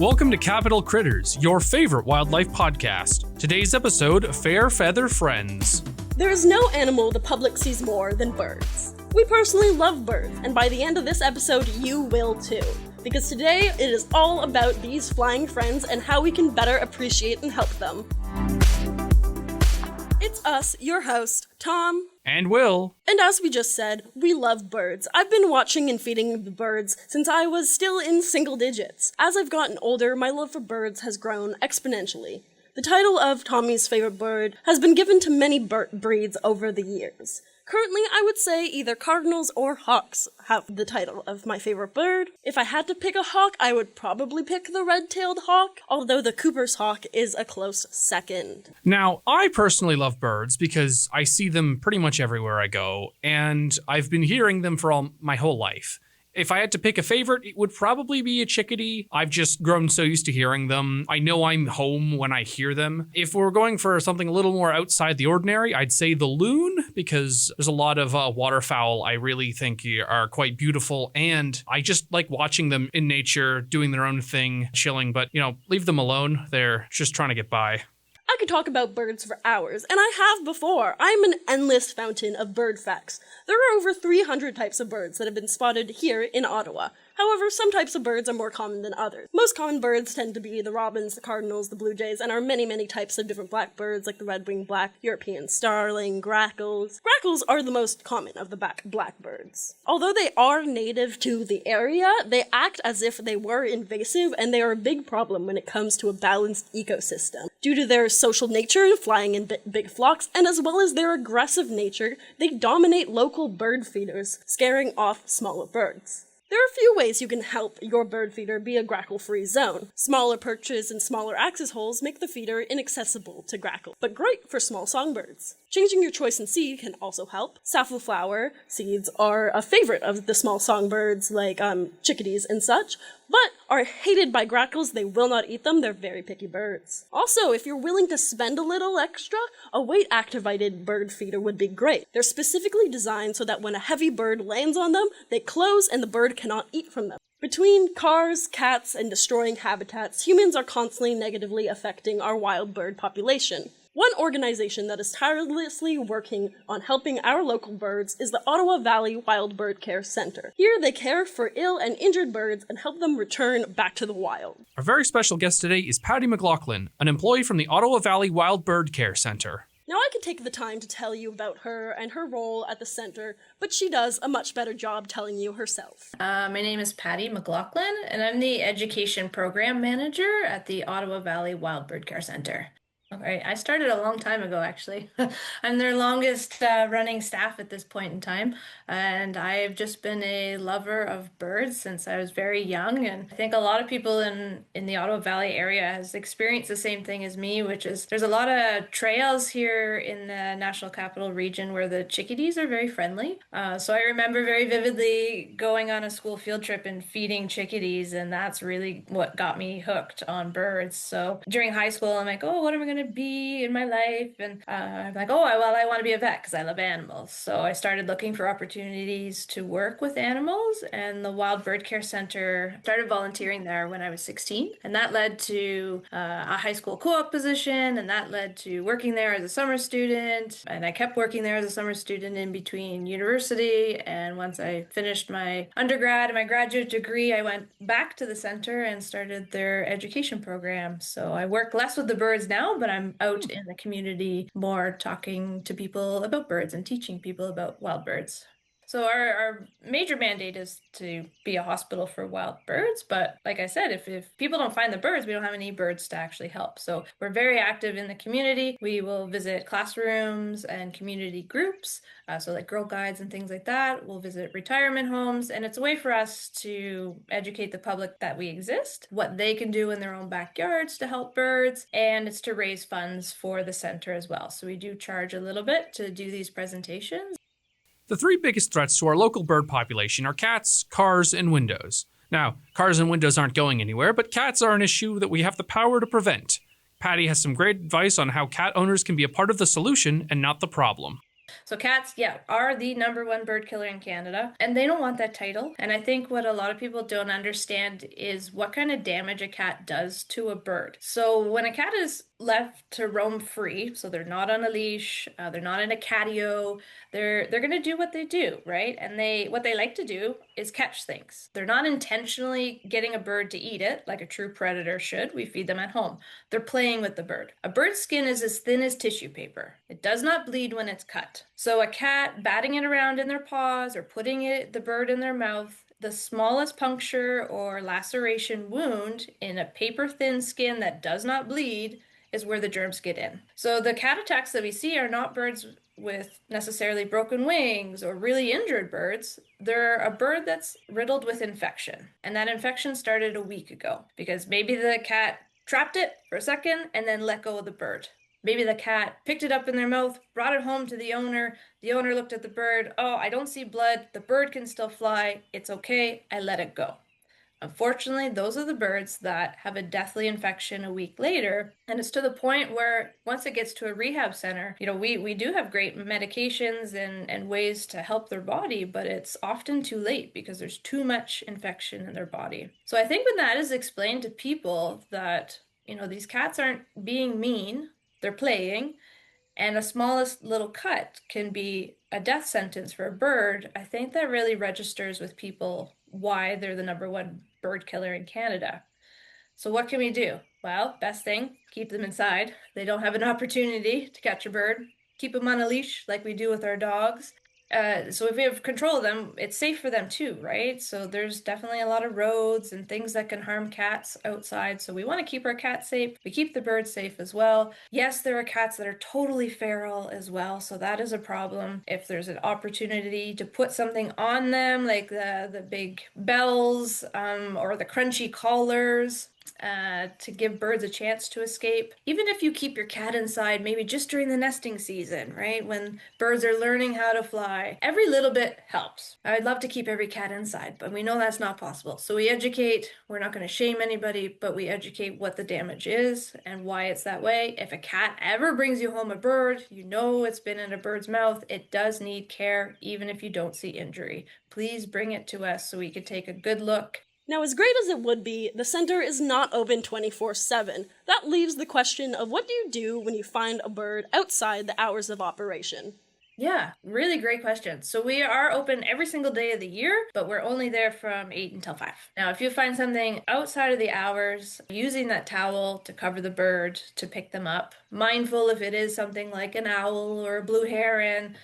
Welcome to Capital Critters, your favorite wildlife podcast. Today's episode, Fair Feather Friends. There is no animal the public sees more than birds. We personally love birds, and by the end of this episode, you will too. Because today, it is all about these flying friends and how we can better appreciate and help them. It's us, your host, Tom. And Will. And as we just said, we love birds. I've been watching and feeding the birds since I was still in single digits. As I've gotten older, my love for birds has grown exponentially. The title of Tommy's favorite bird has been given to many breeds over the years. Currently, I would say either cardinals or hawks have the title of my favorite bird. If I had to pick a hawk, I would probably pick the red-tailed hawk, although the Cooper's hawk is a close second. Now, I personally love birds because I see them pretty much everywhere I go, and I've been hearing them for my whole life. If I had to pick a favorite, it would probably be a chickadee. I've just grown so used to hearing them. I know I'm home when I hear them. If we're going for something a little more outside the ordinary, I'd say the loon, because there's a lot of waterfowl I really think are quite beautiful, and I just like watching them in nature, doing their own thing, chilling, but, leave them alone. They're just trying to get by. I could talk about birds for hours, and I have before. I'm an endless fountain of bird facts. There are over 300 types of birds that have been spotted here in Ottawa. However, some types of birds are more common than others. Most common birds tend to be the robins, the cardinals, the blue jays, and are many types of different blackbirds like the red-winged black, European starling, grackles. Grackles are the most common of the blackbirds. Although they are native to the area, they act as if they were invasive, and they are a big problem when it comes to a balanced ecosystem. Due to their social nature, flying in big flocks, and as well as their aggressive nature, they dominate local bird feeders, scaring off smaller birds. There are a few ways you can help your bird feeder be a grackle-free zone. Smaller perches and smaller access holes make the feeder inaccessible to grackle, but great for small songbirds. Changing your choice in seed can also help. Safflower seeds are a favorite of the small songbirds like chickadees and such, but are hated by grackles. They will not eat them. They're very picky birds. Also, if you're willing to spend a little extra, a weight-activated bird feeder would be great. They're specifically designed so that when a heavy bird lands on them, they close and the bird cannot eat from them. Between cars, cats, and destroying habitats, humans are constantly negatively affecting our wild bird population. One organization that is tirelessly working on helping our local birds is the Ottawa Valley Wild Bird Care Center. Here they care for ill and injured birds and help them return back to the wild. Our very special guest today is Patty McLaughlin, an employee from the Ottawa Valley Wild Bird Care Center. Now, I could take the time to tell you about her and her role at the center, but she does a much better job telling you herself. My name is Patty McLaughlin, and I'm the Education Program Manager at the Ottawa Valley Wild Bird Care Center. All right, I started a long time ago, actually. I'm their longest running staff at this point in time, and I've just been a lover of birds since I was very young, and I think a lot of people in the Ottawa Valley area has experienced the same thing as me, which is there's a lot of trails here in the National Capital Region where the chickadees are very friendly. So I remember very vividly going on a school field trip and feeding chickadees, and that's really what got me hooked on birds. So during high school, I'm like, oh, what am I going to be in my life? And I'm like, I want to be a vet because I love animals. So I started looking for opportunities to work with animals, and the Wild Bird Care Center started volunteering there when I was 16, and that led to a high school co-op position, and that led to working there as a summer student, and I kept working there as a summer student in between university, and once I finished my undergrad and my graduate degree, I went back to the center and started their education program. So I work less with the birds now, but I'm out in the community more talking to people about birds and teaching people about wild birds. So our major mandate is to be a hospital for wild birds. But like I said, if people don't find the birds, we don't have any birds to actually help. So we're very active in the community. We will visit classrooms and community groups, so like Girl Guides and things like that. We'll visit retirement homes. And it's a way for us to educate the public that we exist, what they can do in their own backyards to help birds. And it's to raise funds for the center as well. So we do charge a little bit to do these presentations. The three biggest threats to our local bird population are cats, cars, and windows. Now, cars and windows aren't going anywhere, but cats are an issue that we have the power to prevent. Patty has some great advice on how cat owners can be a part of the solution and not the problem. So cats, yeah, are the number one bird killer in Canada, and they don't want that title. And I think what a lot of people don't understand is what kind of damage a cat does to a bird. So when a cat is left to roam free, so they're not on a leash, they're not in a catio, they're gonna do what they do, right? And what they like to do is catch things. They're not intentionally getting a bird to eat it like a true predator should. We feed them at home. They're playing with the bird. A bird's skin is as thin as tissue paper. It does not bleed when it's cut. So a cat batting it around in their paws or putting the bird in their mouth, the smallest puncture or laceration wound in a paper-thin skin that does not bleed is where the germs get in. So the cat attacks that we see are not birds with necessarily broken wings or really injured birds. They're a bird that's riddled with infection. And that infection started a week ago because maybe the cat trapped it for a second and then let go of the bird. Maybe the cat picked it up in their mouth, brought it home to the owner. The owner looked at the bird. Oh, I don't see blood. The bird can still fly. It's okay. I let it go. Unfortunately, those are the birds that have a deathly infection a week later. And it's to the point where once it gets to a rehab center, we do have great medications and ways to help their body, but it's often too late because there's too much infection in their body. So I think when that is explained to people that, these cats aren't being mean, they're playing, and a smallest little cut can be a death sentence for a bird, I think that really registers with people why they're the number one bird killer in Canada. So what can we do? Well, best thing, keep them inside. They don't have an opportunity to catch a bird. Keep them on a leash like we do with our dogs. So if we have control of them, it's safe for them too, right? So there's definitely a lot of roads and things that can harm cats outside. So we want to keep our cats safe. We keep the birds safe as well. Yes, there are cats that are totally feral as well. So that is a problem. If there's an opportunity to put something on them, like the big bells or the crunchy collars, to give birds a chance to escape. Even if you keep your cat inside, maybe just during the nesting season, right? When birds are learning how to fly, every little bit helps. I'd love to keep every cat inside, but we know that's not possible. So we educate. We're not going to shame anybody, but we educate what the damage is and why it's that way. If a cat ever brings you home a bird, it's been in a bird's mouth. It does need care, even if you don't see injury. Please bring it to us so we can take a good look. Now, as great as it would be, the center is not open 24/7. That leaves the question of what do you do when you find a bird outside the hours of operation? Yeah, really great question. So we are open every single day of the year, but we're only there from 8 until 5. Now, if you find something outside of the hours, using that towel to cover the bird to pick them up, mindful if it is something like an owl or a blue heron,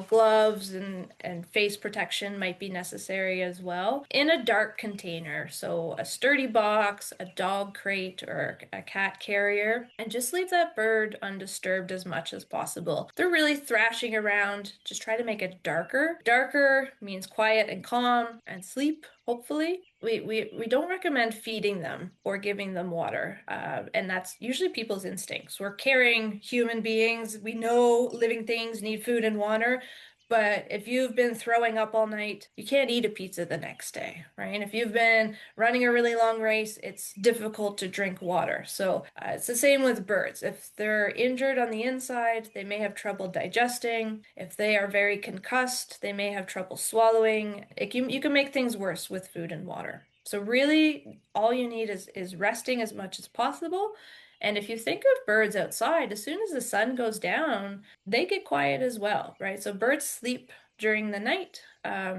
gloves and face protection might be necessary as well. In a dark container, so a sturdy box, a dog crate, or a cat carrier, and just leave that bird undisturbed as much as possible. They're really thrashing around. Just try to make it darker. Darker means quiet and calm and sleep, hopefully. We don't recommend feeding them or giving them water, and that's usually people's instincts. We're caring human beings. We know living things need food and water, but if you've been throwing up all night, you can't eat a pizza the next day, right? If you've been running a really long race, it's difficult to drink water. So it's the same with birds. If they're injured on the inside, they may have trouble digesting. If they are very concussed, they may have trouble swallowing. You can make things worse with food and water. So really, all you need is resting as much as possible. And if you think of birds outside, as soon as the sun goes down, they get quiet as well, right? So birds sleep during the night.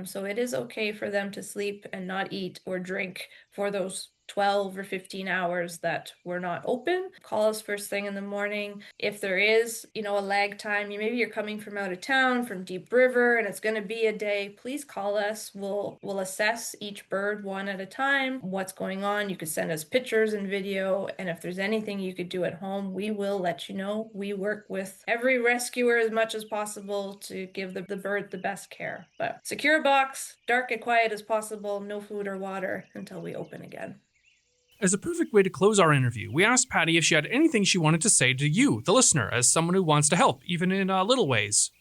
So it is okay for them to sleep and not eat or drink for those 12 or 15 hours that we're not open. Call us first thing in the morning. If there is, a lag time, maybe you're coming from out of town, from Deep River, and it's going to be a day, please call us. We'll assess each bird one at a time, what's going on. You could send us pictures and video, and if there's anything you could do at home, we will let you know. We work with every rescuer as much as possible to give the bird the best care. But secure a box, dark and quiet as possible, no food or water until we open again. As a perfect way to close our interview, we asked Patty if she had anything she wanted to say to you, the listener, as someone who wants to help, even in little ways.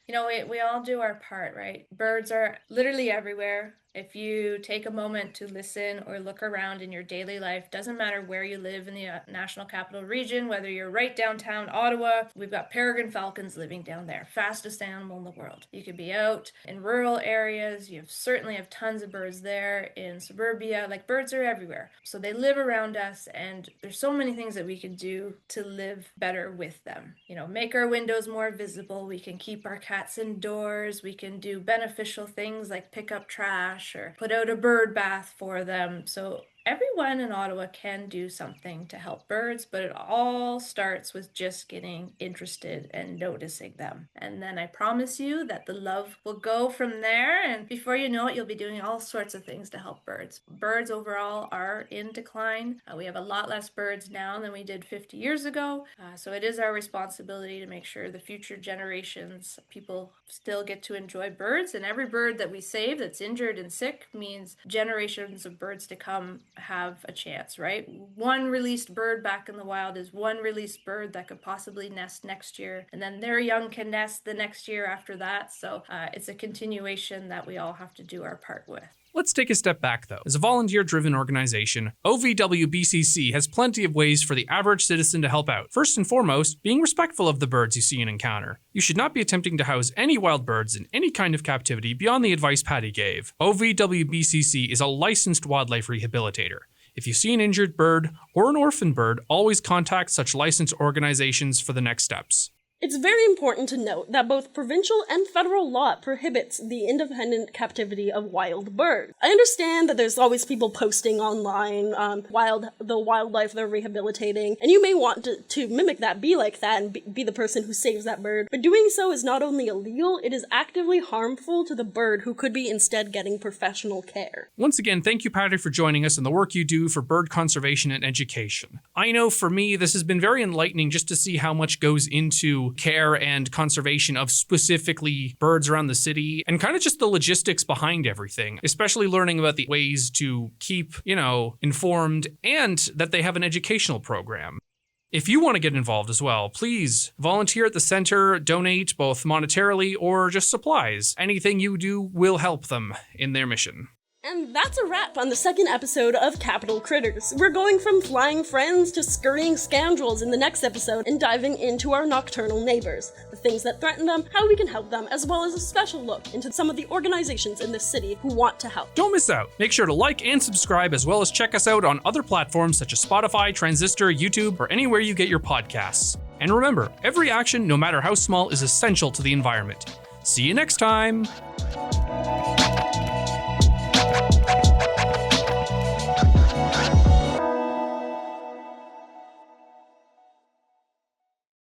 We all do our part, right? Birds are literally everywhere. If you take a moment to listen or look around in your daily life, doesn't matter where you live in the National Capital Region, whether you're right downtown Ottawa, we've got peregrine falcons living down there, fastest animal in the world. You could be out in rural areas, certainly have tons of birds there. In suburbia, like birds are everywhere. So they live around us, and there's so many things that we can do to live better with them. Make our windows more visible. We can keep our cats indoors. We can do beneficial things like pick up trash or put out a bird bath for them. So everyone in Ottawa can do something to help birds, but it all starts with just getting interested and noticing them. And then I promise you that the love will go from there, and before you know it, you'll be doing all sorts of things to help birds. Birds overall are in decline. We have a lot less birds now than we did 50 years ago. So it is our responsibility to make sure the future generations, people still get to enjoy birds, and every bird that we save that's injured and sick means generations of birds to come have a chance, right? One released bird back in the wild is one released bird that could possibly nest next year, and then their young can nest the next year after that. So it's a continuation that we all have to do our part with. Let's take a step back, though. As a volunteer-driven organization, OVWBCC has plenty of ways for the average citizen to help out. First and foremost, being respectful of the birds you see and encounter. You should not be attempting to house any wild birds in any kind of captivity beyond the advice Patty gave. OVWBCC is a licensed wildlife rehabilitator. If you see an injured bird or an orphan bird, always contact such licensed organizations for the next steps. It's very important to note that both provincial and federal law prohibits the independent captivity of wild birds. I understand that there's always people posting online the wildlife they're rehabilitating, and you may want to mimic that, be like that, and be the person who saves that bird. But doing so is not only illegal, it is actively harmful to the bird who could be instead getting professional care. Once again, thank you, Patty, for joining us and the work you do for bird conservation and education. I know for me, this has been very enlightening just to see how much goes into care and conservation of specifically birds around the city and kind of just the logistics behind everything, especially learning about the ways to keep, informed and that they have an educational program. If you want to get involved as well, please volunteer at the center, donate both monetarily or just supplies. Anything you do will help them in their mission. And that's a wrap on the second episode of Capital Critters. We're going from flying friends to scurrying scoundrels in the next episode and diving into our nocturnal neighbors, the things that threaten them, how we can help them, as well as a special look into some of the organizations in this city who want to help. Don't miss out. Make sure to like and subscribe, as well as check us out on other platforms such as Spotify, Transistor, YouTube, or anywhere you get your podcasts. And remember, every action, no matter how small, is essential to the environment. See you next time!